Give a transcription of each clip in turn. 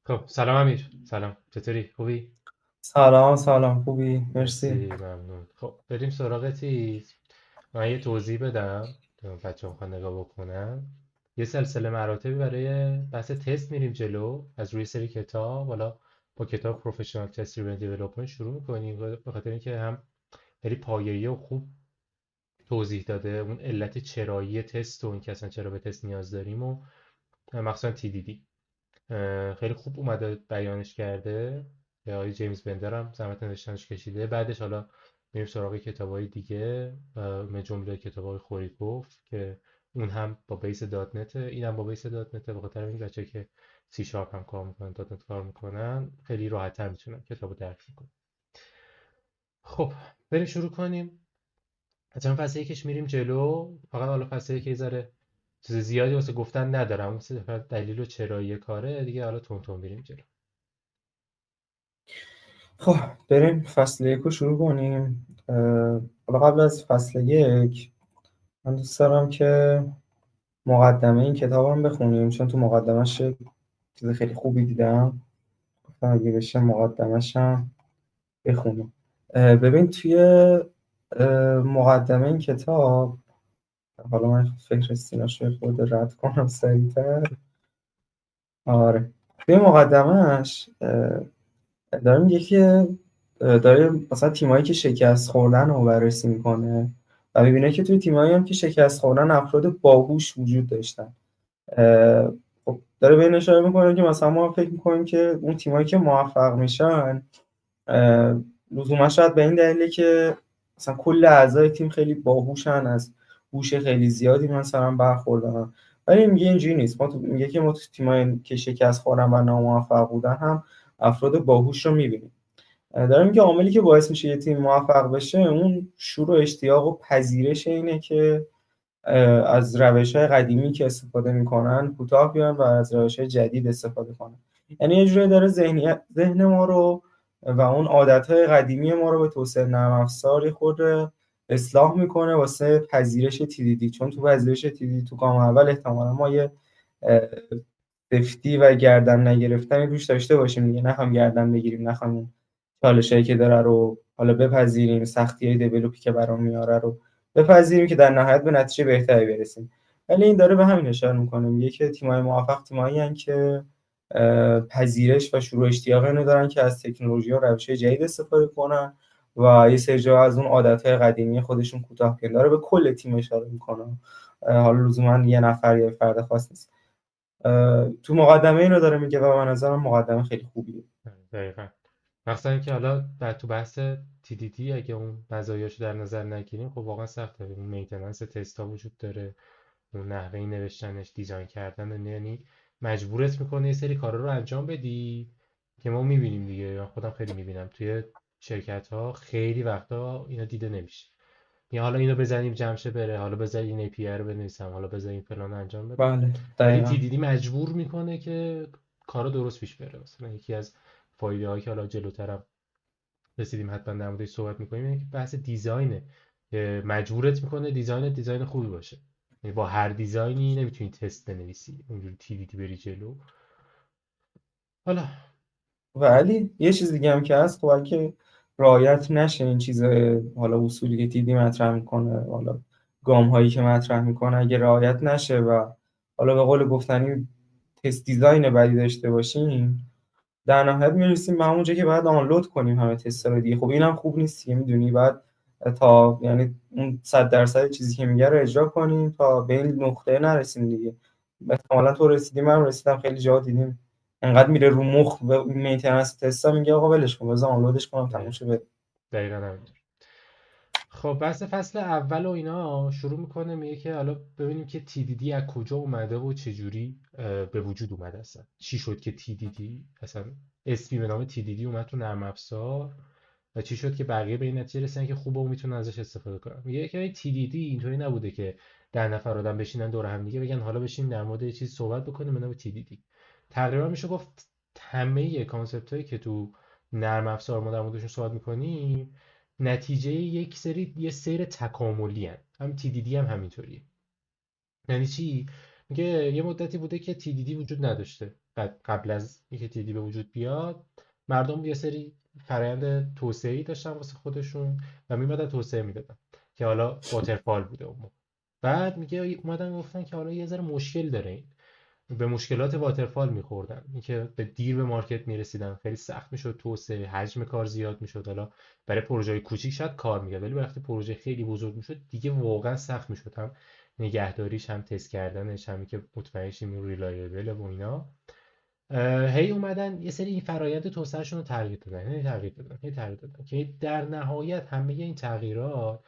خب سلام امیر، سلام، چطوری؟ خوبی؟ سلام خوبی مرسی. مرسی، ممنون. خب بریم سراغ چیز. من یه توضیح بدم بچه ها میخوان نگاه بکنن. یه سلسله مراتبی برای بحث تست میریم جلو از روی سری کتاب. حالا با کتاب پروفشنال تست ریون دیولپمنت شروع میکنیم به خاطر اینکه هم خیلی پایه‌ای و خوب توضیح داده اون علت چرایی تست و اینکه اصلا چرا به تست نیاز داریم و مخصوصا TDD خیلی خوب اومده بیانش کرده. یا آقای جیمز بندر هم زحمت نوشتنش کشیده. بعدش حالا میریم سراغ کتابای دیگه من جمله کتابای خوریکوف که اون هم با بیس دات نته، این هم با بیس دات نته. به خاطر این بچه که سی شارپ هم کار میکنن، دات نت کار میکنن، خیلی راحت تر میتونن کتابو درک کنن. خب بریم شروع کنیم. مثلا فصل یکش میریم جلو. فقط حالا فصل یک یه ذره چیز زیادی واسه گفتن ندارم، اون فقط دلیل و چرایی کاره دیگه. حالا تون تون میریم جلو. خب بریم فصل یک رو شروع کنیم. حالا قبل از فصل یک من دوست دارم که مقدمه این کتاب هم بخونیم، چون تو مقدمش یه چیز خیلی خوبی دیدم. گفتم اگه بشه مقدمش هم بخونیم. ببین توی مقدمه این کتاب، حالا من فکر سیناش رو خود رد کنم سریعتر. آره، توی مقدمش داره میگه که داره مثلا تیمایی که شکست خوردن رو بررسی میکنه و میبینه که توی تیمایی هم که شکست خوردن افراد باهوش وجود داشتن. خب داره به این اشاره میکنه که مثلا ما فکر میکنیم که اون تیمایی که موفق میشن لزوما شاید به این دلیله که مثلا کل اعضای تیم خیلی باهوشن، از هوش خیلی زیادی مثلا برخوردارن. ولی میگه اینجوری نیست. میگه که ما تو تیمایی که شکست خوردن و ناموفق بودن هم افراد باهوش رو میبینیم. داره میگه عاملی که باعث میشه یه تیم موفق بشه اون شور و اشتیاق و پذیرش اینه که از روش‌های قدیمی که استفاده میکنن کوتاه بیان و از روش‌های جدید استفاده کنن. یعنی یه جوری داره ذهن ما رو و اون عادت‌های قدیمی ما رو به توسعه نرم افزار یه خورده اصلاح میکنه واسه پذیرش TDD. چون تو پذیرش TDD تو گام اول احتمالا ما یه اه، سفتی و گردن نگرفتنی روش داشته باشیم دیگه، نه هم گردن بگیریم، نه هم چالشایی که داره رو حالا بپذیریم، سختی‌های دیولپی که برام میاره رو بپذیریم که در نهایت به نتیجه بهتری برسیم. ولی این داره به همین اشاره میکنه، میگه که تیم‌های موفق تیمایی هستن که پذیرش و شروع اشتیاق اینو دارن که از تکنولوژی و روش‌های جدید استفاده کنن و یه سری جا از اون عادت‌های قدیمی خودشون کوتاه بیان. داره به کل تیم اشاره میکنه، حالا لزوما یه نفر یا فرد خاص نیست. تو مقدمه اینو داره میگه و به نظرم مقدمه خیلی خوبیه. دقیقا. مخصوصا اینکه حالا تو بحث TDD اگه اون مزایاشو در نظر نگیریم، خب واقعا سخته. اون مینتیننس تستا وجود داره، اون نحوه نوشتنش، دیزاین کردن، یعنی مجبورت میکنه یه سری کارا رو انجام بدی که ما میبینیم دیگه. من خودم خیلی میبینم توی شرکت ها خیلی وقتا اینا دیده نمیشه. یا حالا اینو بزنیم جمشه بره، حالا بذار این API رو بنویسم، حالا بذار این فلان انجام بدم. بله ولی دقیقا. TDD مجبور میکنه که کارا درست پیش بره. مثلا یکی از فایده هایی که حالا جلوترم رسیدیم حتما در موردش صحبت میکنیم اینه که بحث دیزاینه. که مجبورت میکنه دیزاین خوبی باشه. یعنی با هر دیزاینی نمیتونی تست بنویسی اونجوری TDD بری جلو. حالا ولی یه چیز دیگه هم که هست، خب اگه رعایت نشه این چیز، حالا اصولی که تیدی مطرح میکنه، حالا گام هایی که مطرح میکنه، اگه رعایت نشه و حالا به قول گفتنی تست دیزاین بدی داشته باشیم، در نهایت میرسیم به همونجا که باید آنلود کنیم همه تست رو دیگه. خب اینم خوب نیست که میدونی، بعد تا یعنی اون 100% چیزی که میگه رو اجرا کنیم تا به این نقطه نرسیم دیگه. احتمالا تو رسیدیم، من رسیدم، خیلی جا دیدیم انقدر میره رو مخ و مینتیننس تستا، میگه آقا ولش کن بذار آنلودش کنم تموم شه بره. دقیقا همینطور. خب بحث فصل اول و اینا شروع میکنه، میگه که حالا ببینیم که TDD از کجا اومده و چه جوری به وجود اومده. اصلا چی شد که TDD اصلا اسمی به نام TDD اومد تو نرم افزار و چی شد که بقیه به این نتیجه رسیدن که خوبه و میتونن ازش استفاده کنن. میگه که TDD اینطوری نبوده که 10 نفر آدم بشینن دور هم دیگه بگن حالا بشین در مورد یه چیز صحبت بکنیم به نام TDD. تقریبا میشه گفت همه کانسپت هایی که تو نرم افزار ما در موردشون صحبت میکنیم نتیجه یه سیر تکاملی هن. هم TDD هم همینطوریه. یعنی چی؟ میگه یه مدتی بوده که TDD وجود نداشته. قبل از اینکه تیدی به وجود بیاد، مردم یه سری فرآیند توسعه‌ای داشتن واسه خودشون و میمدن توسعه میدادن که حالا واترفال بوده اون موقع. بعد میگه اومدن گفتن که حالا یه ذره مشکل داره این، به مشکلات واترفال میخوردن، اینکه به دیر به مارکت میرسیدن، خیلی سخت میشد توسعه، حجم کار زیاد میشد. حالا برای پروژه کوچیک شاید کار میگه، ولی وقتی پروژه خیلی بزرگ میشد دیگه واقعا سخت میشد، هم نگهداریش هم تست کردنش، هم که مطمئن شیم ریلایبل و اینا. هی اومدن یه سری این فرایند توسعهشون رو تغییر دادن، هی تغییر دادن که در نهایت همه این تغییرات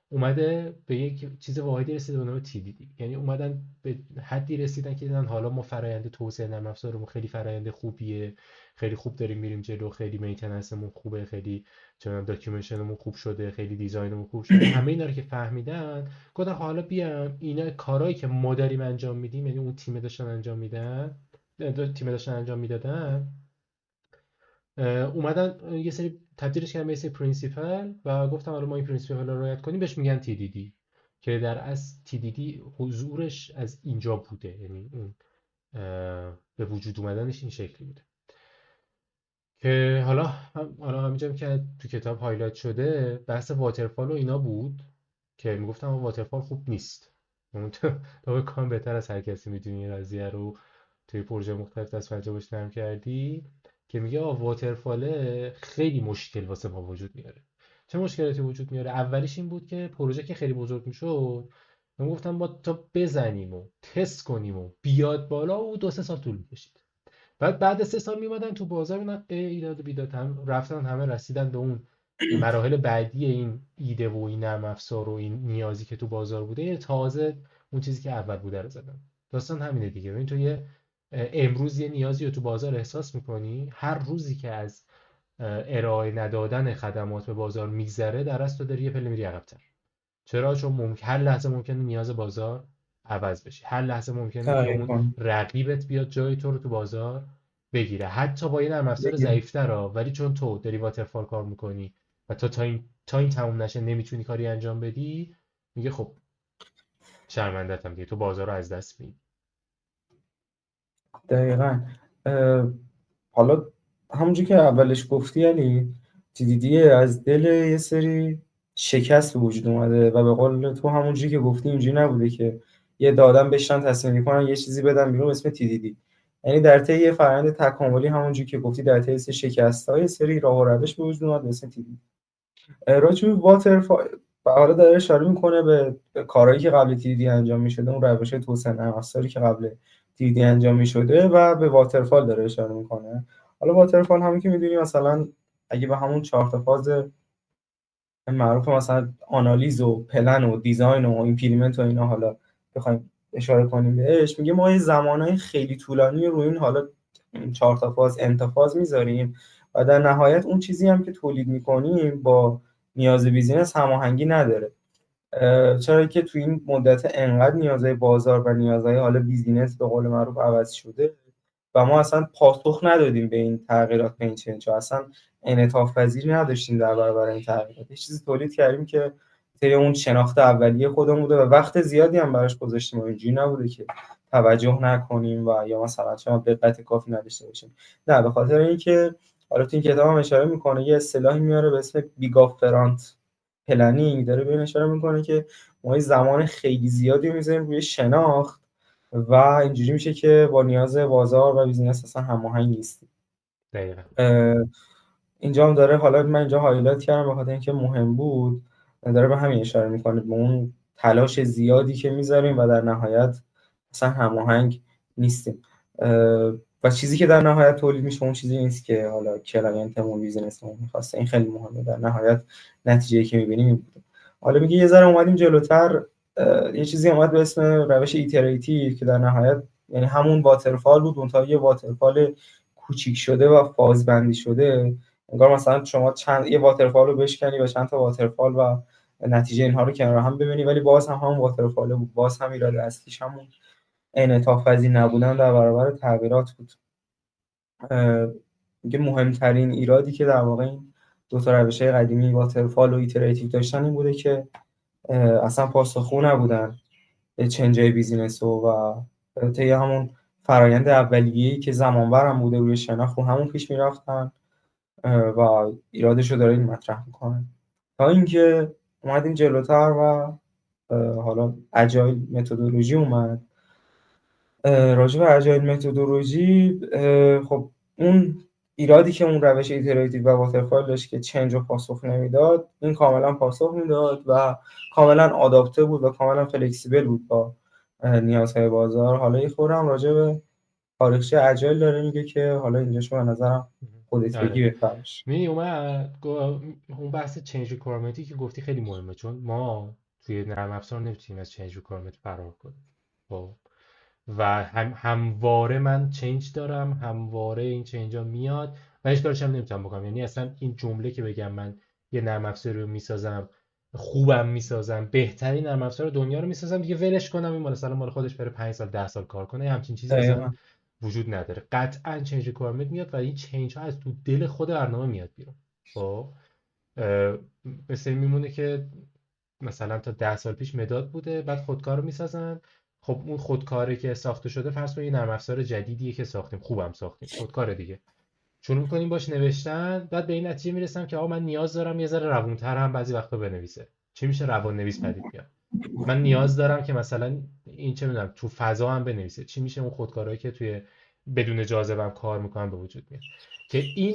اومده به یک چیز واحدی رسیده به نام TDD. یعنی اومدن به حدی رسیدن که دیدن حالا ما فرآیند توسعه نرم افزارمون خیلی فرآیند خوبیه، خیلی خوب داریم میریم جلو، خیلی مینتیننسمون خوبه، خیلی چون داکیومنتیشنمون خوب شده، خیلی دیزاینمون خوب شده. همه اینا رو که فهمیدن گفتن خب حالا بیام اینا کارهایی که ما داریم انجام میدیم، یعنی اون تیم داشتن انجام میدن، تیم داشتن انجام میدادن، اومدن یه سری تبدیلش کردن به یه سری پرینسیپل و گفتم حالا ما این پرینسیپل رو رعایت کنیم، بهش میگن TDD. که در اصل TDD حضورش از اینجا بوده، یعنی اون به وجود اومدنش این شکلی بوده که حالا همینجا که تو کتاب هایلایت شده بحث واترفال و اینا بود که میگفتم واترفال خوب نیست. اون تو کام بهتر از هر کسی میدونی این قضیه رو، توی پروژه مختلف دست پنجه باش نرم کردی، که میگه واترفاله خیلی مشکل واسه ما وجود میاره. چه مشکلاتی وجود میاره؟ اولیش این بود که پروژه که خیلی بزرگ میشد، من گفتم با تا بزنیم و تست کنیم و بیاد بالا و 2-3 سال طول میکشید. بعد 3 سال میمدن تو بازار اینا ایداد و بیداد هم رفتن، همه رسیدن به اون مراحل بعدی این ایده و این نرم افزار و این نیازی که تو بازار بوده، یه تازه اون چیزی که اول بوده رو زدن. داستان همینه دیگه. ببین تو امروز یه نیازی رو تو بازار احساس میکنی، هر روزی که از ارائه ندادن خدمات به بازار میگذره در اصل تو داری یه پله میری عقب‌تر. چرا؟ چون هر لحظه ممکنه نیاز بازار عوض بشه، هر لحظه ممکنه که تغییر اون کنه رقیبت بیاد جای تو رو تو بازار بگیره، حتی با یه نرم افزار بگیره. ضعیف‌تر ولی چون تو داری واترفال کار میکنی و تا این تموم نشه نمیتونی کاری انجام بدی، میگه خب شرمنده‌تم دیگه، تو بازار رو از دست میدی. دقیقا. اه، حالا همونجور که اولش گفتی علی، TDD از دل یه سری شکست به وجود اومده و به قول تو همونجوری که گفتی اینجوری نبوده که یه دادم بشن تصمیم میکنن یه چیزی بدن بیرون اسم TDD. یعنی در طی یه فرآیند تکاملی همونجوری که گفتی در طی شکست‌ها یه سری راه و روش به وجود اومد به اسم TDD. راجع به واترفال حالا داره اشاره میکنه به کارهایی که قبل TDD انجام میشده، اون روش توسعه نرم افزاری که قبل TDD انجام میشده و به واترفال داره اشاره میکنه. حالا واترفال همون که میدونی مثلا اگه به همون 4 تا فاز معروف مثلا آنالیز و پلن و دیزاین و ایمپلیمنت و اینا حالا بخوایم اشاره کنیم بهش، میگه ما یه زمانهای خیلی طولانی روی این حالا 4 تا فاز انتفاض میذاریم و در نهایت اون چیزی هم که تولید میکنیم با نیاز بیزینس هماهنگی نداره. چرا که تو این مدت انقدر نیازهای بازار و نیازهای حالا بیزینس به قول معروف عوض شده و ما اصلا پاسخ ندادیم به این تغییرات، به این چنج، اصلا انعطاف پذیری نداشتیم در برابر این تغییرات. یه چیزی تولید کردیم که طی اون شناخت اولیه خودمون بوده و وقت زیادی هم براش گذاشتیم و اینجوری نبوده که توجه نکنیم و یا مثلا شما دقت کافی نداشته باشیم. نه، به خاطر اینکه حالا تو این کتاب هم اشاره میکنه یه اصطلاحی میاره به اسم بیگافرانت پلنینگ، داره به این اشاره میکنه که ما زمان خیلی زیادی میذاریم روی شناخت و اینجوری میشه که با نیاز بازار و بیزینس اصلا هماهنگ نیستیم. دقیقاً. اینجا هم داره، حالا من اینجا هایلایت کردم به خاطر اینکه مهم بود، داره به همین اشاره میکنه، به اون تلاش زیادی که میذاریم و در نهایت اصلا هماهنگ نیستیم و چیزی که در نهایت تولید میشه اون چیزی نیست که حالا کلاینتمون بیزینسمون میخواسته. این خیلی مهمه، در نهایت نتیجه‌ای که میبینیم این بوده. حالا میگه یه ذره اومدیم جلوتر، یه چیزی اومد به اسم روش ایتریتیو که در نهایت یعنی همون واترفال بود، اون یه واترفال کوچیک شده و فازبندی شده. انگار مثلا شما یه واترفال رو بشکنی و چند تا واترفال و نتیجه اینها رو کنار هم ببینی، ولی باز هم همون واترفال بود، باز هم ایراد اصلیش همون انعطاف پذیر نبودن در برابر تغییرات بود. میگه مهمترین ایرادی که در واقع این دو تا روش‌های قدیمی واترفال و ایتریتیو داشتن این بوده که اصلا پاسخگو نبودن به چنجای بیزینس و طی همون فرایند اولیه‌ای که زمانبر هم بوده روی شناخت رو همون پیش میرفتن و ایرادش رو داره این مطرح میکنه تا اینکه اومدیم جلوتر و حالا اجایل متدولوژی اومد. راجع به اجایل متدولوژی خب اون ایرادی که اون روش ایتراتیو و واترفال داشت که چنج رو پاسخ نمیداد، این کاملا پاسخ میداد و کاملا آداپته بود و کاملا فلکسیبل بود با نیازهای بازار. حالا یه خورم راجع به تاریخچه اجایل داره میگه که حالا اینجاشو به نظرم خودت آره بگی بهتر باشه. اون بحث چنج ریکوایرمنتی که گفتی خیلی مهمه، چون ما توی نرم افزار نمیتونیم از چنج ریکوایرمنت فرار کنیم. خب و همواره من چنج دارم، همواره این چنج ها میاد و هیچ کارش هم نمیتونم بکنم. یعنی اصلا این جمله که بگم من یه نرم افزاری رو میسازم، خوبم میسازم، بهترین نرم افزار دنیا رو میسازم، دیگه ولش کنم این مال خودش بره 5 سال 10 سال کار کنه، همچین چیزی اصلا دقیقاً. وجود نداره. قطعا چنج ریکوایرمنت میاد و این چنج ها از تو دل خود برنامه میاد بیرون. خب اه، مثل این میمونه که مثلا تا 10 سال پیش مداد بوده، بعد خودکار رو میسازن. خب اون خودکاری که ساخته شده فرض کنید یه نرم افزار جدیدیه که ساختیم، خوبم ساختیم، خودکار دیگه شروع می‌کنیم باش نوشتن، بعد به این نتیجه میرسم که آقا من نیاز دارم یه ذره روونتر هم بعضی وقتا بنویسه. چی میشه؟ روان نویس پدید میاد. من نیاز دارم که مثلا این چه میدونم تو فضا هم بنویسه. چی میشه؟ اون خودکارهایی که توی بدون جاذبه هم کار میکنن به وجود میاد. که این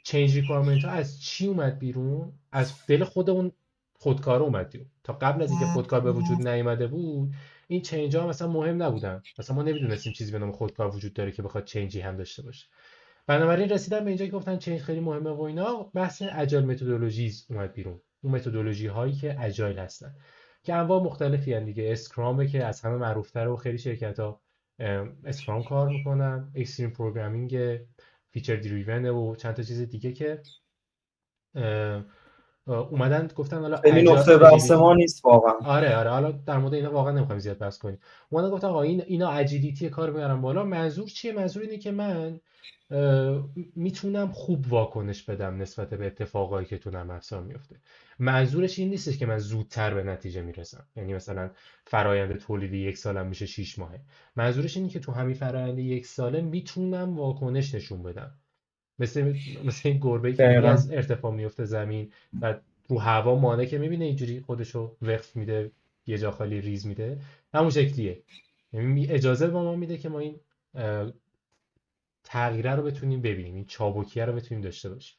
چنج ریکوایرمنت ها از چی اومد بیرون؟ از دل خود اون خودکار اومد بیرون. تا قبل از اینکه خودکار به وجود نیامده بود این چنج ها مثلا مهم نبودن، مثلا ما نمیدونستیم چیزی به نام خودکار وجود داره که بخواد چنجی هم داشته باشه. بنابراین رسیدن به اینجا که گفتن چنج خیلی مهمه و اینا، بحث اجایل متدولوژیز اومد بیرون. اون متدولوژی هایی که اجایل هستن که انواع مختلفی هستن دیگه. اسکرامه که از همه معروف‌تره و خیلی شرکت ها اسکرام کار میکنن. اکستریم پروگرامینگ، فیچر دریون و چند تا چیز دیگه که اومدن گفتن حالا خیلی نقطه بحث ما اجیلیتی. نیست واقعا. آره حالا در مورد اینا واقعا نمیخوایم زیاد بحث کنیم. اومدن گفتن آقا اینا اجیلیتی کار میارن بالا. منظور چیه؟ منظور اینه که من میتونم خوب واکنش بدم نسبت به اتفاقایی که تو نرم افزار میفته. منظورش این نیستش که من زودتر به نتیجه میرسم، یعنی مثلا فرایند تولیدی 1 سالم میشه 6 ماهه. منظورش اینه که تو همین فرایند 1 ساله میتونم واکنش نشون بدم. مثل این گربه‌ای که دیدی دقیقاً. از ارتفاع میفته زمین و رو هوا مانع که میبینه اینجوری خودشو وقف میده، یه جا خالی ریز میده، همون شکلیه. یعنی اجازه به ما میده که ما این تغییره رو بتونیم ببینیم، این چابکیه رو بتونیم داشته باشیم.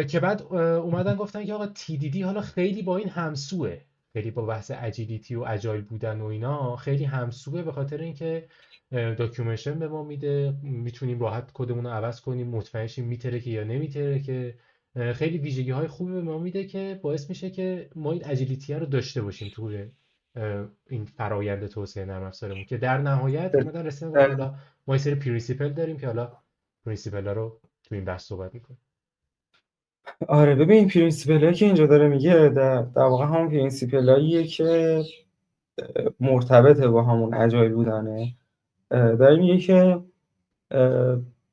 که بعد اومدن گفتن که آقا TDD حالا خیلی با این همسوه، خیلی با بحث اجیلیتی و اجایل بودن و اینا خیلی همسوه، به خاطر اینکه داکیومنتیشن به ما میده، میتونیم راحت کدمون رو عوض کنیم، مطمئن شیم میترکه یا نمیترکه. خیلی ویژگی های خوبی به ما میده که باعث میشه که ما این اجیلیتی رو داشته باشیم توی این فرایند توسعه نرم افزارمون. که در نهایت اومدن رسیدن گفتن حالا ما یه سری پرینسیپل داریم که حالا پرینسیپل ها رو تو این بحث صحبت میکنیم. آره ببین پرینسیپلایی که اینجا داره میگه در واقع همون پرینسیپلاییه که مرتبطه با همون اجایل بودنه. داره میگه که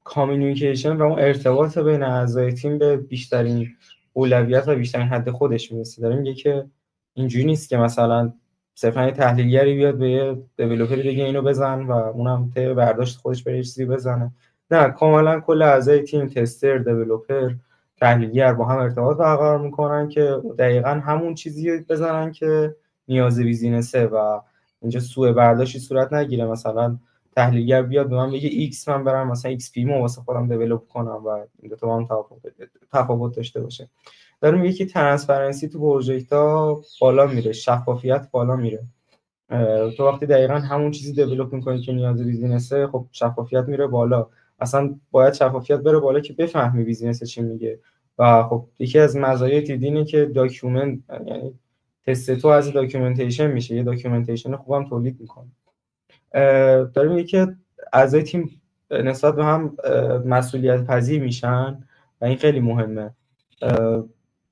کامیونیکیشن و اون ارتباط بین اعضای تیم به بیشترین اولویت و بیشترین حد خودش میرسه. داره میگه که اینجوری نیست که مثلا صرفا یه تحلیلگری بیاد به یه دیولپری بگه اینو بزن و اونم طی برداشت خودش بره چیزی بزنه. نه، کاملا کل اعضای تیم، تستر، دیولپر، تحلیلگر با هم ارتباط برقرار میکنن که دقیقا همون چیزی بزنن که نیاز بیزینسه و اینجا سوء برداشتی صورت نگیره. مثلا تحلیلگر بیاد به من بگه ایکس، من برم مثلا ایکس پی مو واسه خودم دیولپ کنم و این دو تا با هم تفاوت داشته باشه. داره میگه که ترانسپرنسی تو پروژکت ها بالا میره، شفافیت بالا میره. تو وقتی دقیقا همون چیزی دیولپ میکنی که نیاز بیزینسه، خب شفافیت میره بالا. اصلا باید شفافیت بره بالا که بفهمی بیزینس چی میگه. و خب یکی از مزایای تیدینه که داکیومنت، یعنی تست تو از داکیومنتیشن میشه، یه داکیومنتیشن خوبم تولید میکنه. داره میگه که اعضای تیم نسبت به هم مسئولیت پذیر میشن و این خیلی مهمه.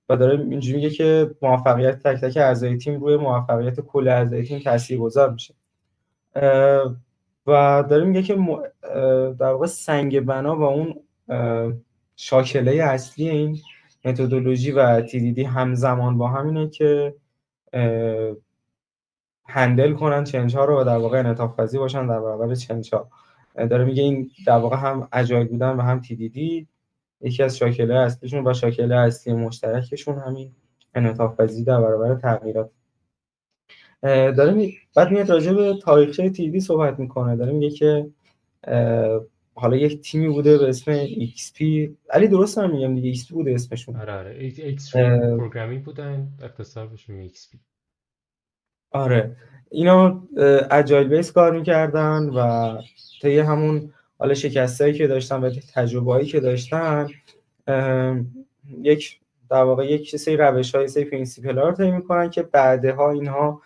و داره اینجوری میگه که موفقیت تک تک اعضای تیم روی موفقیت کل اعضای تیم تاثیرگذار میشه. و داره میگه که در واقع سنگ بنا و اون شاکله اصلی این متدولوژی و TDD همزمان با همینه که هندل کنن چنج ها رو و در واقع انعطاف پذیر باشن در برابر چنج ها. داره میگه این در واقع هم اجایل بودن و هم TDD یکی از شاکله اصلیشون و شاکله اصلی مشترکشون همین انعطاف پذیری در برابر تغییرات. بعد میاد راجع به تاریخچه TDD صحبت میکنه. داره میگه که حالا یک تیمی بوده به اسم XP. علی درست هم میگم دیگه XP بوده اسمشون؟ آره اکستریم پروگرامینگ بودن، اختصار بهشون XP. آره اینا اجایل بیس کار میکردن و طی همون حالا شکستایی که داشتن و تجربه‌ای که داشتن یک در واقع یک سری روش‌های سری پرینسیپل ها رو طی میکنن که بعدها اینها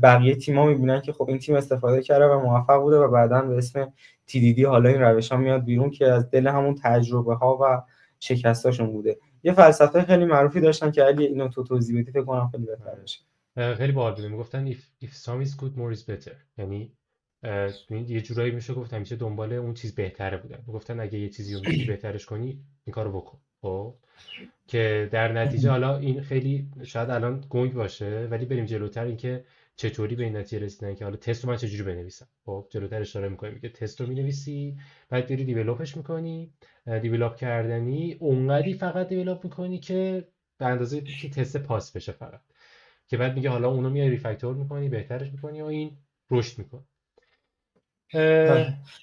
بقیه تیم‌ها میبینن که خب این تیم استفاده کرده و موفق بوده و بعداً به اسم TDD حالا این روش‌ها میاد بیرون که از دل همون تجربه‌ها و شکستاشون بوده. یه فلسفه خیلی معروفی داشتن که اگه اینو تو توضیح بدی فکر کنم خیلی بهتر بشه. خیلی باحال بوده. میگفتن if some is good more is better، یعنی یه جورایی میشه گفت همیشه دنبال اون چیز بهتره بودن. میگفتن اگه یه چیزی رو میتونی بهترش کنی این کارو بکن. خب که در نتیجه حالا این خیلی شاید الان گنگ باشه ولی بریم جلوتر، اینکه چطوری به این نتیجه رسیدن که حالا تست رو من چجوری بنویسم. خب جلوتر اشاره می‌کنیم میگه تست رو مینویسی، بعد بری دیولپش می‌کنی. دیولپ کردنی اونقدی فقط دیولپ می‌کنی که به اندازه که تست پاس بشه فقط، که بعد میگه حالا اونو میای ریفکتور می‌کنی، بهترش می‌کنی و این رشد می‌کنه.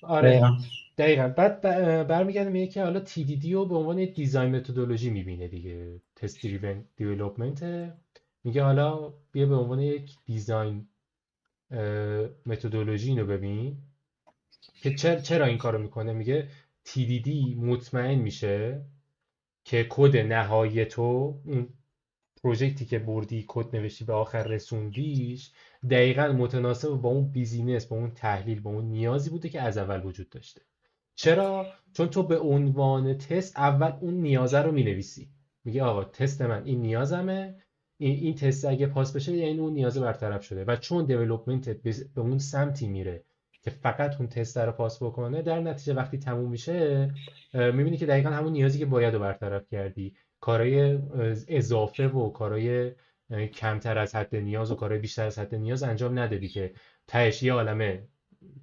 آره دقیقاً. دقیقاً. بعد برمیگرده میگه که حالا TDD رو به عنوان یک دیزاین متدولوژی میبینه دیگه، تست دریون دیولپمنت. میگه حالا بیا به عنوان یک دیزاین متدولوژی اینو ببین که چرا این کارو میکنه. میگه TDD مطمئن میشه که کد نهایی تو، اون پروژکتی که بردی کد نوشتی به آخر رسوندیش، دقیقاً متناسب با اون بیزینس، با اون تحلیل، با اون نیازی بوده که از اول وجود داشته. چرا؟ چون تو به عنوان تست اول اون نیازه رو مینویسی. میگه آقا تست من این نیازمه، این تست اگه پاس بشه یعنی اون نیازه برطرف شده. و چون دیولپمنتت به اون سمتی میره که فقط اون تست رو پاس بکنه، در نتیجه وقتی تموم میشه میبینی که دقیقا همون نیازی که باید رو برطرف کردی. کارهای اضافه و کارهای کمتر از حد نیاز و کارهای بیشتر از حد نیاز انجام ندادی که تهش یه عالمه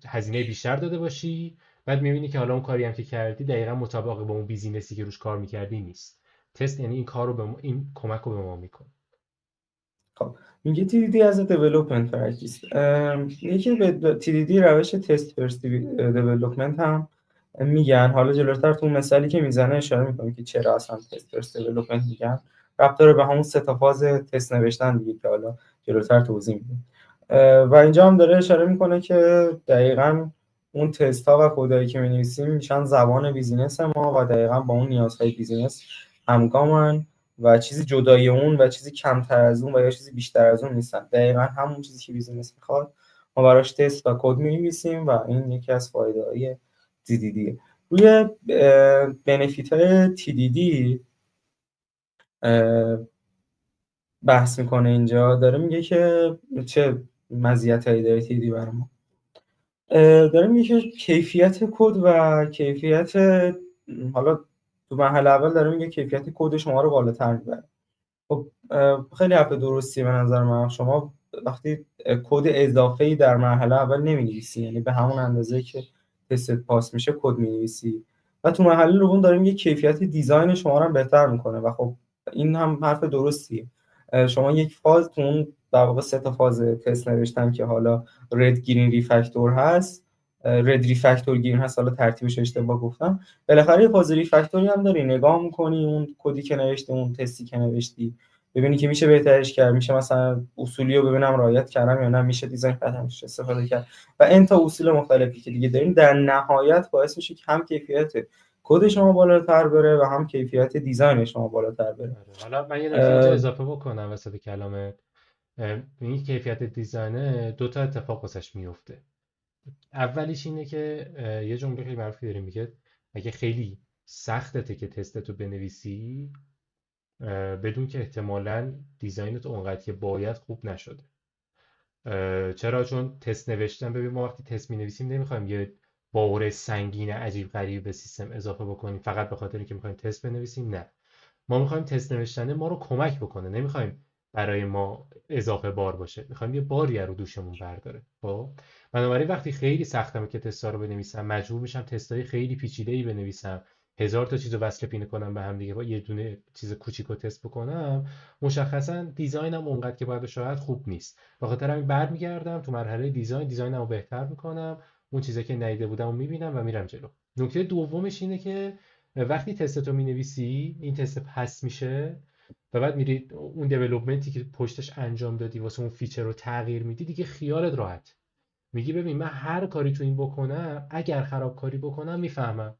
هزینه بیشتر داده باشی. بعد می‌بینی که حالا اون کاری هم که کردی دقیقاً مطابق با اون بیزینسی که روش کار می‌کردی نیست. تست یعنی این کار رو این کمک رو به ما میکنه. خب میگه TDD از development practice. یکی به TDD روش test first development هم میگن. حالا جلوتر تو مثالی که میزنه اشاره میکنه که چرا اصلا test first development میگن. ربط داره به همون سه تا فاز تست نوشتن دیگه که حالا جلوتر توضیح میدیم. و اینجا هم داره اشاره میکنه که دقیقاً اون تست ها و کدایی که می‌نویسیم میشن زبان بیزینس ما و دقیقاً با اون نیازهای بیزینس همگامن و چیزی جدای اون و چیزی کمتر از اون و یا چیزی بیشتر از اون نیستن. دقیقاً همون چیزی که بیزینس میخواد ما براش تست و کد می‌نویسیم و این یکی از فایده‌های TDD. روی بنفیت های TDD بحث میکنه. اینجا داره میگه که چه مزیتایی داره TDD برای ما. داره میگه که کیفیت کد و کیفیت، حالا تو مرحله اول داره میگه کیفیت کد شما رو بالاتر میبره. خب خیلی حرف درستی به نظر من. شما وقتی کد اضافه‌ای در مرحله اول نمی‌نویسی، یعنی به همون اندازه که تست پاس میشه کد می‌نویسی و تو مرحله دوم داره میگه کیفیت دیزاین شما رو هم بهتر میکنه و خب این هم حرف درستیه. شما یک فاز تو اون در واقع سه تا فاز تست نوشتن که حالا رد گرین ریفکتور هست، رد ریفکتور گرین هست، حالا ترتیبش اشتباه گفتم. بالاخره یه فاز ریفکتوری هم داری، نگاه می‌کنی اون کدی که نوشتی، اون تستی که نوشتی، ببینی که میشه بهترش کرد، میشه مثلا اصولی رو ببینم رعایت کردم یا نه، میشه دیزاین پترنش استفاده کرد و این تا اصول مختلفی که دیگه داریم در نهایت باعث میشه که هم کیفیت کد شما بالاتر بره و هم کیفیت دیزاین شما بالاتر بره. حالا من یه نکته اینجا اضافه بکنم وسط کلامت. این کیفیت دیزاینه دو تا اتفاق واسش میفته. اولیش اینه که یه جمله خیلی معروفی داریم میگه اگه خیلی سختته که تستتو بنویسی، بدون که احتمالاً دیزاینت اونقدر که باید خوب نشده. چرا؟ چون تست نوشتن، ببین ما وقتی تست می‌نویسیم نمی‌خوایم یه بار سنگین عجیب غریب به سیستم اضافه بکنیم فقط به خاطر اینکه می‌خوایم تست بنویسیم. نه، ما می‌خوایم تست نوشتن ما رو کمک بکنه، نمی‌خوایم برای ما اضافه بار باشه، میخوایم یه باری رو دوشمون برداره. خب بنابراین وقتی خیلی سختمه که تستا رو بنویسم، مجبور میشم تستای خیلی پیچیده‌ای بنویسم، هزار تا چیزو وصل پینه کنم به هم دیگه، با یه دونه چیز کوچیکو تست بکنم، مشخصا دیزاینم اونقدر که باید شاید خوب نیست. به خاطر همین برمیگردم تو مرحله دیزاینمو بهتر میکنم، اون چیزی که ندیده بودم رو میبینم و میرم جلو. نکته دومش اینه که وقتی تستتو مینویسی، این تست پس میشه و بعد میری اون دیولپمنتی که پشتش انجام دادی واسه اون فیچر رو تغییر میدی، دیگه خیالت راحت. میگی ببین من هر کاری تو این بکنم، اگر خرابکاری بکنم میفهمم،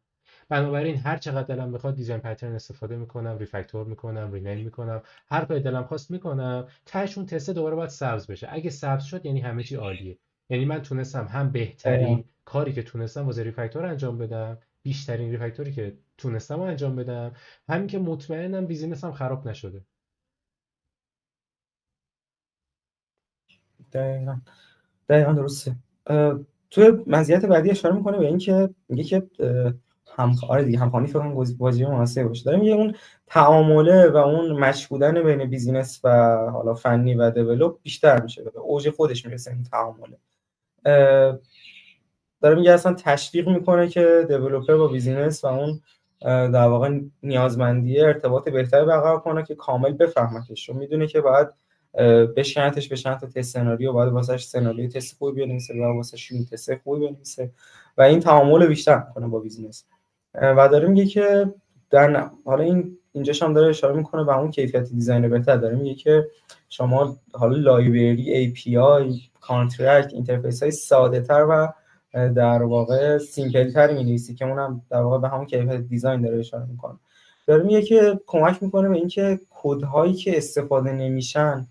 بنابراین هر چقدر دلم بخواد دیزاین پترن استفاده میکنم، ریفکتور میکنم، رینیم میکنم، هر کاری دلم خواست میکنم، تهش اون تست دوباره باید سبز بشه. اگه سبز شد یعنی همه چی عالیه، یعنی من تونستم هم دقیقاً بهترین کاری که تونستم واسه ریفکتور انجام بدم، بیشترین ریفکتوری که تونستم رو انجام بدم، همین که مطمئنم بیزینسم خراب نشده. دقیقاً دقیقاً درسته. توی مزیت بعدی اشاره میکنه به اینکه میگه که آره دیگه همخوانی فکر کنم واژه مناسبی باشه. داره میگه اون تعامله و اون مچ بودن بین بیزینس و حالا فنی و دیولپ بیشتر میشه، به اوج خودش میرسه این تعامله. داره میگه اصلا تشویق میکنه که دیولپر با بیزینس و اون در واقع نیازمندی ارتباط بهتری برقرار کنه که کامل بفهمتش، چون میدونه که باید بشکنتش به چند تا تست سناریو، باید واسش سناریو تست خوبی بنویسه و واسش یونیت تست خوبی بنویسه و این تعامل بیشتر کنه با بیزینس. و داره میگه که حالا اینجاش هم داره اشاره میکنه به اون کیفیت دیزاین بهتر. داره میگه که شما حالا لایبرری، ای پی آی، کانترکت، اینترفیس های ساده تر و در واقع سیمپل تر می‌نویسی که اونم در واقع به همون کیفیت دیزاین داره اشاره میکنه. داره میگه که کمک میکنه به اینکه کدهایی که استفاده نمیشن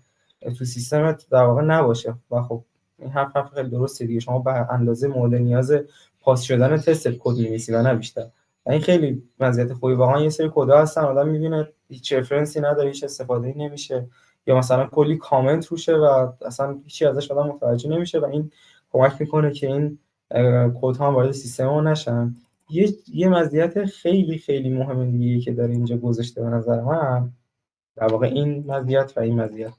تو سیستمت در واقع نباشه. و خب این حرف خیلی درسته دیگه، شما به اندازه مورد نیاز پاس شدن تست کد می‌نویسی و نه بیشتر. و این خیلی مزیت خوبی. واقعا یه سری کدها هستن آدم میبینه هیچ رفرنسی نداره، هیچ استفاده‌ای نمیشه، یا مثلا کلی کامنت روشه و اصلا هیچی ازش آدم متوجه نمیشه و این کمک میکنه که این کدها هم وارد سیستم نشن. یه مزیت خیلی خیلی مهم دیگه که داره اینجا گذاشته به نظر من، در واقع این مزیت و این مزیت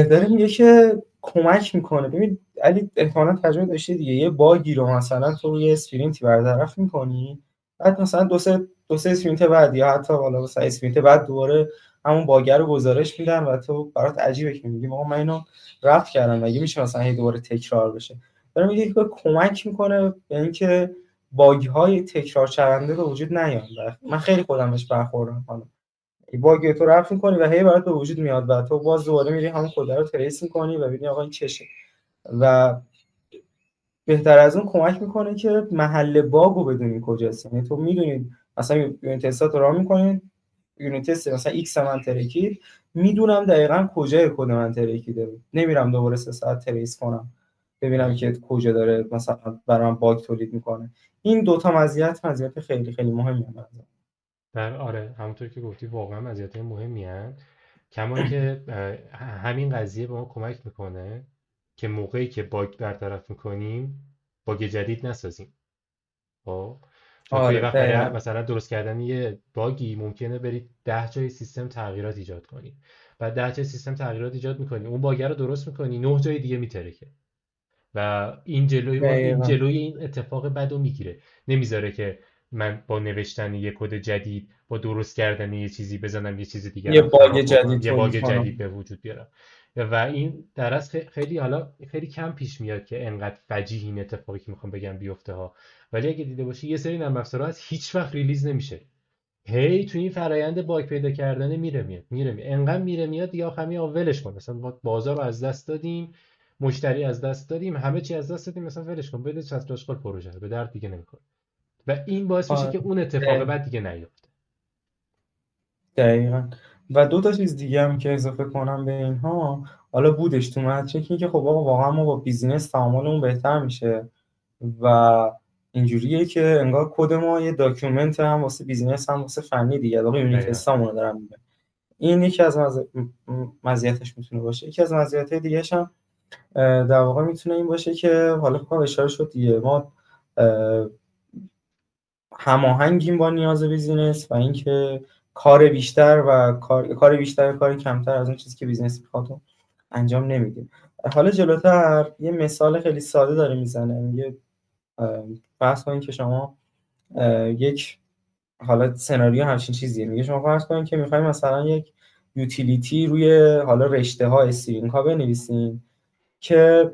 داره میگه که کمک میکنه. ببین علی احتمالاً تجربه داشتی دیگه، یه باگی رو مثلا تو یه اسپرینتی برطرف میکنی، بعد مثلا دو سه اسپرینت بعد یا حتی حالا مثلا اسپرینت بعد دوباره همون باگ رو گزارش میدن و تو برات عجیبه که میگی آقا من اینو رفع کردم، مگه میشه مثلا هی دوباره تکرار بشه؟ داره میگه که کمک میکنه به اینکه باگ های تکرار شونده به وجود نیاد. من خیلی خودم بهش برخوردم، باگ تو رفع می‌کنی و هی برات به وجود میاد و تو باز دوباره میری همون کد رو تریس می‌کنی و ببینی آقا این چشه. و بهتر از اون کمک میکنه که محل باگ رو بدونی کجاست. یعنی تو میدونید مثلا یونیت تستات رو راه می‌کنید، یونیت تست مثلا ایکس من ترکید، میدونم دقیقاً کجای کد من ترکیده، نمیرم دوباره 3 ساعت تریس کنم ببینم که کجا داره مثلا برام باگ تولید میکنه. این دوتا مزیت خیلی خیلی مهمه. آره همونطور که گفتی واقعا مزیت‌های مهمی هست. کما اینکه همین قضیه به ما کمک میکنه که موقعی که باگ برطرف میکنیم باگ جدید نسازیم. خب چون تو یه آره وقت برای دقیقاً. مثلا درست کردن یه باگی ممکنه برید 10 جای سیستم تغییرات ایجاد کنی، بعد 10 جای سیستم تغییرات ایجاد میکنی، اون باگ رو درست میکنی، 9 جای دیگه میترکه و این دقیقاً جلوی این اتفاق بد رو میگیره، نمیذاره که من با نوشتن یه کد جدید، با درست کردن یه چیزی بزنم یه چیز دیگر یه هم باگ خراب بکنم، جدید یه باگ تولید جدید کنم. به وجود بیارم. و این در از خیلی حالا خیلی کم پیش میاد که انقدر فجیع این اتفاقی که میخوام بگم بیفته ها. ولی اگه دیده باشی یه سری نرم افزارها از هیچ وقت ریلیز نمیشه، هی تو این فرایند باگ پیدا کردن میره میاد انقدر میره میاد دیگه آخر ولش کن، مثلا ما بازار رو از دست دادیم، مشتری از دست دادیم، همه چی از دست دادیم، مثلا ولش کن بده چسب اشغال پروژه رو، به درد دیگه نمیخوره. و این باعث میشه آره که اون اتفاق دقیقاً. بعد دیگه نیفته. دقیقاً. و دو تا چیز دیگه هم که اضافه کنم به اینها، حالا بودش تو مدرک، این که خب آقا واقعا ما با بیزینس تعاملمون بهتر میشه و اینجوریه که انگار کد ما یه داکیومنت هم واسه بیزینس هم واسه فنی دیگه، واقعا یونیت دقیقاً تستامون رو دارم میگم. این یکی از مزیتش میتونه باشه. یکی از مزیت‌های دیگه‌ش هم در واقع میتونه این باشه که حالا خب اشاره شد دیگه، ما هماهنگیم با نیاز بیزینس و اینکه کار بیشتر و کار بیشتر و کار کمتر از اون چیزی که بیزنس میخواد رو انجام نمیدیم. حالا جلوتر یه مثال خیلی ساده داره میزنه، میگه فرض کنید که شما یک حالا سناریو همچین چیزیه، میگه شما فرض کنید که میخوایم مثلا یک یوتیلیتی روی حالا رشته ها استرینگ ها بنویسین که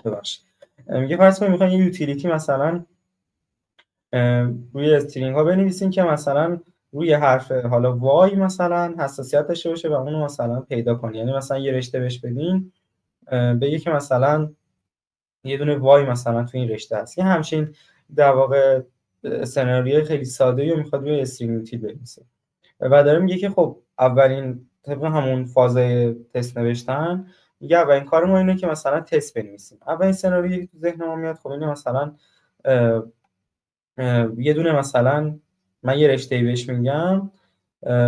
ببخشید، میگه فرض کنید میخواین یه یوتیلیتی مثلا روی استرینگ ها بنویسین که مثلا روی حرف حالا وای مثلا حساسیت داشته باشه و اونو مثلا پیدا کنی. یعنی مثلا یه رشته بهش بدین، بگه که مثلا یه دونه وای مثلا تو این رشته هست. یه همچین در واقع سناریوی خیلی ساده رو میخواد روی استرینگ یوتیل بنویسه و داره میگه که خب اولین طبق همون فاز تست نوشتن، میگه اولین کار ما اینه که مثلا تست بنویسیم. اولین سناریویی که تو ذهن ما میاد خب اینه مثلا یه دونه مثلا من یه رشته‌ای بهش میگم،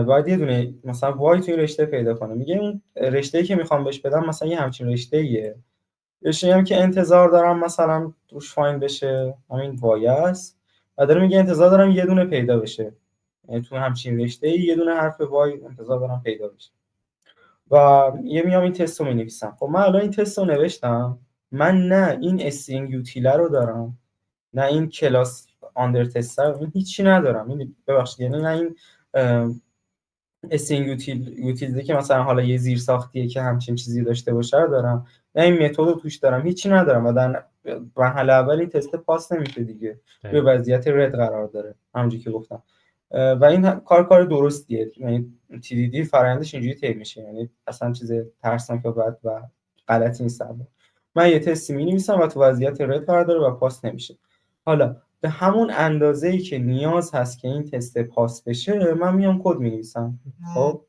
باید یه دونه مثلا وای توی رشته پیدا کنه. میگه اون رشته‌ای که میخوام بهش بدم مثلا یه همچین رشته‌ایه، رشته‌ای هم که انتظار دارم مثلا توش فایند بشه همین وای است و داره میگه انتظار دارم یه دونه پیدا بشه، یعنی تو همچین رشته‌ای یه دونه حرف وای انتظار دارم پیدا بشه و یه میام این تست رو می‌نویسم. خب من الان این تست رو نوشتم، من نه این استرینگ یوتیلر رو دارم، نه این کلاس آندر تستر، این هیچی ندارم. این ببخشید یعنی نه این استرینگ یوتیلیتی که مثلا حالا یه زیر ساختیه که همچین چیزی داشته باشه رو دارم، نه این متد رو توش دارم، هیچی ندارم و در مرحله اول این تست پاس نمیشه دیگه، روی وضعیت رد قرار داره همونجوری که گفتم و این کار درستیه. یعنی TDD فرآیندش اینجوری طی میشه، یعنی اصلا چیز ترسناک و بد و غلطی نیست. من یه تستی می‌نویسم و تو وضعیت رد قرار داره و پاس نمیشه. حالا به همون اندازه‌ای که نیاز هست که این تست پاس بشه من میام کد می‌نویسم. خب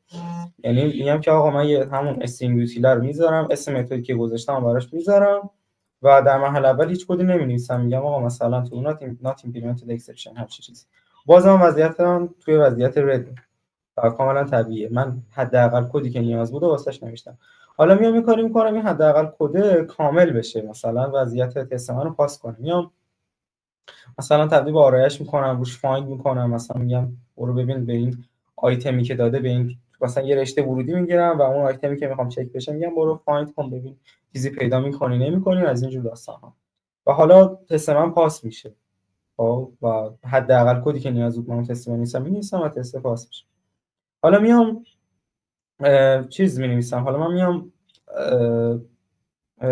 یعنی میگم که آقا من یه همون استرینگ یوتیلر رو میذارم، اسم متدی که گذاشتم براش میذارم و در مرحله اول هیچ کدی نمی‌نویسم، میگم آقا مثلا تو not implemented exception هر چیزی. بازم وضعیتم توی وضعیت رد کاملا طبیعیه، من حداقل کدی که نیاز بود واسش نوشتم. حالا میام یه کاری میکنم این حداقل کد کامل بشه، مثلا وضعیت تست من رو پاس کنم، میام مثلا تبدیل به آرایش میکنم، روش فایند میکنم، مثلا میگم برو ببین به این آیتمی که داده، به این مثلا یه رشته ورودی میگیرم و اون آیتمی که میخوام چک بشه میگم برو فایند کن ببین چیزی پیدا میکنی نمیکنی از اینجور داستانا و حالا تست من پاس میشه. خب و حداقل کدی که نیاز بود من تست می‌نویسم و تست پاس میشه. حالا میام چیز می‌نویسم، حالا من میام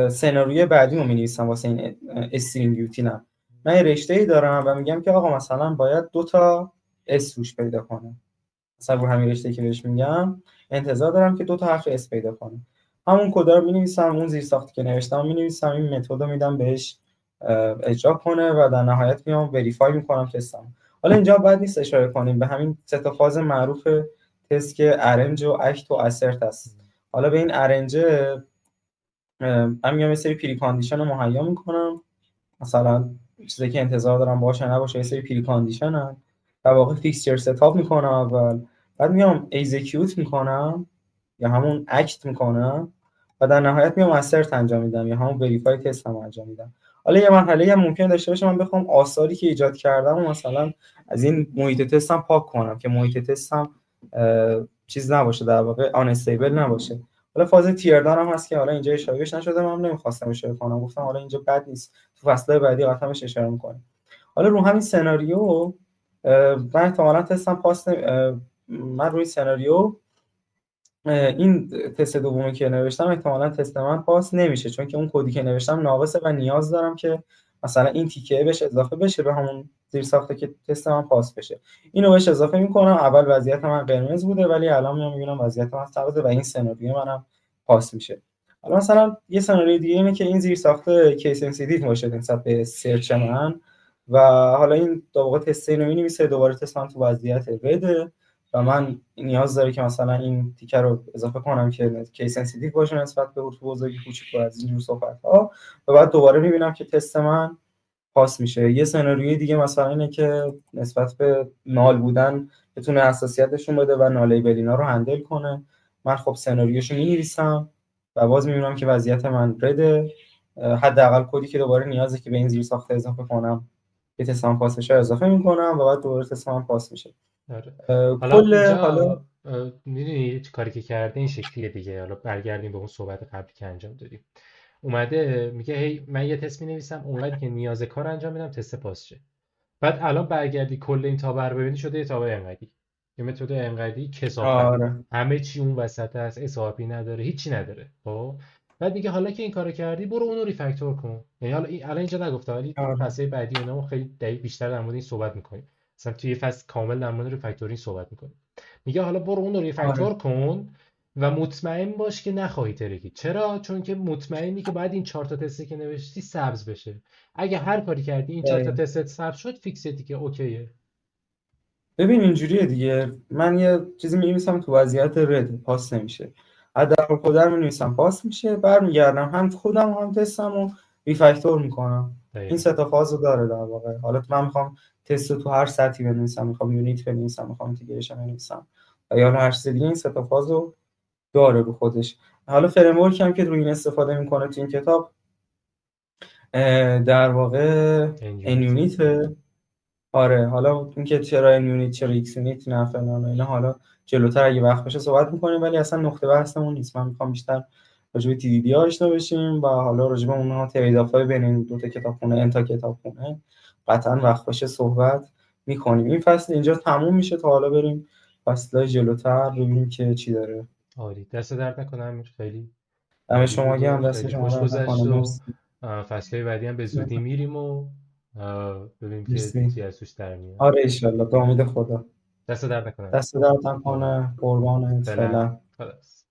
سناریوی بعدی رو می‌نویسم واسه این استرینگ یوتیلم. من یه رشته‌ای دارم و میگم که آقا مثلا باید 2 تا اس روش پیدا کنه، مثلا رو همین رشته‌ای که بهش میگم انتظار دارم که 2 تا حرف اس پیدا کنه. همون کد رو می‌نویسم، اون زیر ساختی که نوشتم می‌نویسم، این متد رو میدم بهش اجرا کنه و در نهایت میام وریفای میکنم تستم. حالا اینجا بعد نیست اشاره کنیم به همین سه تا فاز معروف تست که ارنج و اکت و اسرت هست. حالا به این ارنج من میام یه سری پری کاندیشن رو مهیا میکنم، مثلا چیزی که انتظار دارم باشه نباشه، یه سری پری کاندیشن هم در واقع فیکسچر ستاپ میکنم اول، بعد میام ایزیکیوت میکنم یا همون اکت میکنم و در نهایت میام اسرت انجام میدم یا همون وریفای تست هم انجام میدم. حالا یه مرحله هم ممکن داشته باشه من بخوام آثاری که ایجاد کردم و مثلا از این محیط تستم پاک کنم که محیط تستم چیز نباشه، در واقع آن استیبل نباشه. حالا فاز تیردان هم هست که حالا اینجا اشاره نشده، من نمیخواستم اشاره کنم، گفتم حالا اینجا بد نیست، تو فصل بعدی قطعاش اشاره میکنیم. حالا رو همین سناریو من احتمالاً تستم پاس من روی سناریو این تست دومی که نوشتم احتمالاً تست من پاس نمیشه، چون که اون کدی که نوشتم ناقصه و نیاز دارم که مثلا این تیکه بهش اضافه بشه به همون زیر ساخته که تست من پاس بشه. اینو بهش اضافه میکنم. اول وضعیت من قرمز بوده ولی الان میام میبینم وضعیت من سبزه و این سناریو منم پاس میشه. حالا مثلا یه سناریو دیگه اینه که این زیر ساخته کیس سنسیتیو باشه نسبت به سرچ من و حالا این در واقع تست اینو می‌نویسه، دوباره تست من تو وضعیت رد و من نیاز داره که مثلا این تیکر رو اضافه کنم که کیس سنسیتیو باشه نسبت به حروف بزرگی کوچیک و از اینجور صحبت‌ها و بعد دوباره می‌بینم که تست من پاس میشه. یه سناریوی دیگه مثلا اینه که نسبت به نال بودن بتونه حساسیتشون بده و نالیبلینا رو هندل کنه. من خب سناریوشو می‌نویسم و باز می‌بینم که وضعیت من رده، حداقل کدی که دوباره نیازه که به این زیر ساخته اضافه کنم یه تست هم پاس بشه اضافه میکنم و بعد دوباره تست هم پاس میشه. آره. حالا کل اینجا حالا میدونی چه کاری که کرده این شکلیه دیگه. حالا برگردیم به اون صحبت قبلی که انجام دادیم. اومده میگه هی من یه تست مینویسم اونقدری که نیاز کار انجام میدم تست پاس شه. بعد الان برگردی کل این تابع رو ببینی شده یه تابع انقدی، یه متد انقدی کثافت، آره همه چی اون وسط هست، اسآپی نداره، هیچی نداره. خب بعد میگه حالا که این کارو کردی برو اونو ریفکتور کن. یعنی حالا الان اینجا نگفته ولی تو آره فصل بعدی و اینا ما خیلی دقیق بیشتر در مورد این صحبت میکنیم. مثلا توی یه فصل کامل در مورد ریفکتورینگ صحبت میکنیم. میگه حالا برو اونو آره ریفکتور کن و مطمئن باش که نخواهی ترکید. چرا؟ چون که مطمئنی که باید این 4 تا تستی که نوشتی سبز بشه. اگه هر کاری کردی این 4 تا دقیقاً. تست سبز شد فیکسه دیگه، اوکیه. ببین اینجوریه دیگه، من یه چیزی می‌نویسم تو وضعیت رد پاس نمیشه، حداقل کدر می‌نویسم پاس میشه، برمیگردم هم خودم هم تستمو ریفکتور میکنم. این دقیقا. سه تا فازو داره در واقع. حالا من میخوام تست رو تو هر سطحی بنویسم، میخوام یونیت بنویسم، میخوام اینتگریشن بنویسم و یا هر چیز دیگه، این سه تا فازو داره رو خودش. حالا فریم ورک هم که روی این استفاده میکنه تو این کتاب در واقع این ان یونیته. یونیت. آره حالا اینکه چرا این یونیت چرا ایکس یونیت نه فلان و اینا، حالا جلوتر اگه وقت بشه صحبت میکنیم، ولی اصلا نقطه بحثمون نیست. من میخوام بیشتر راجع به تی دی دی آشنا بشیم و حالا راجع به اونها تریدافای بین این دو تا کتابخونه، این تا کتابخونه قطعا وقت باشه صحبت میکنیم. این فصل اینجا تموم میشه تا حالا بریم فصلای جلوتر ببینیم که چی داره. عالی، دست درد نکنه امیر، خیلی دم عالی شما بود و گرم، دست خیلی شما خوش درد گذشت نکنه. و مرسی. فصلهای بعدی هم به زودی میریم و ببینیم که مرسی. چی از توش در میاد. آره ایشالله به امید خدا. دست درد نکنه. دست درد قربان. نکنه، قربانت، فعلا فعلا. خلاص.